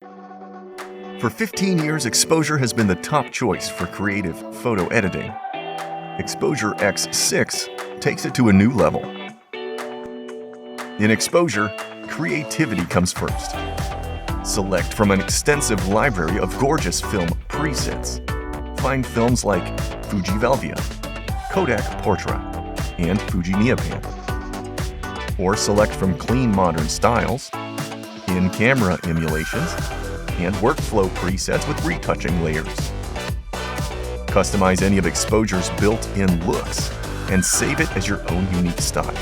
For 15 years, Exposure has been the top choice for creative photo editing. Exposure X6 takes it to a new level. In Exposure, creativity comes first. Select from an extensive library of gorgeous film presets. Find films like Fuji Velvia, Kodak Portra, and Fuji Neopan. Or select from clean modern styles, in-camera emulations, and workflow presets with retouching layers. Customize any of Exposure's built-in looks and save it as your own unique style.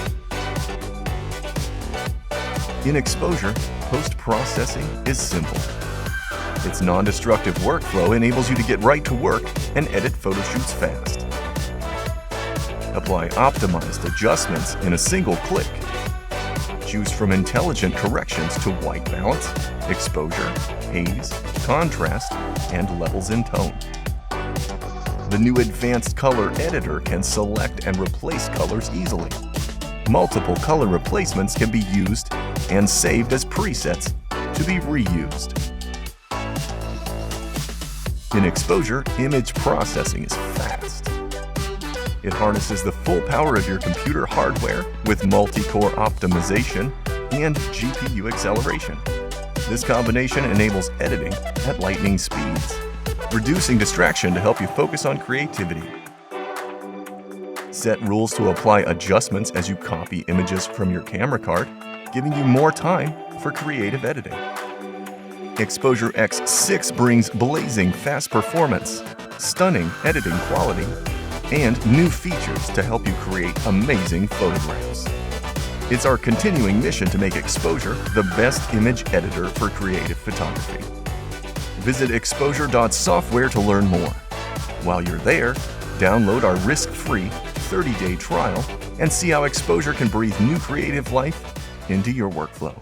In Exposure, post-processing is simple. Its non-destructive workflow enables you to get right to work and edit photo shoots fast. Apply optimized adjustments in a single click. Choose from intelligent corrections to white balance, exposure, haze, contrast, and levels in tone. The new advanced color editor can select and replace colors easily. Multiple color replacements can be used and saved as presets to be reused. In Exposure, image processing is fast. It harnesses the full power of your computer hardware with multi-core optimization and GPU acceleration. This combination enables editing at lightning speeds, reducing distraction to help you focus on creativity. Set rules to apply adjustments as you copy images from your camera card, giving you more time for creative editing. Exposure X6 brings blazing fast performance, stunning editing quality, and new features to help you create amazing photographs. It's our continuing mission to make Exposure the best image editor for creative photography. Visit exposure.software to learn more. While you're there, download our risk-free 30-day trial and see how Exposure can breathe new creative life into your workflow.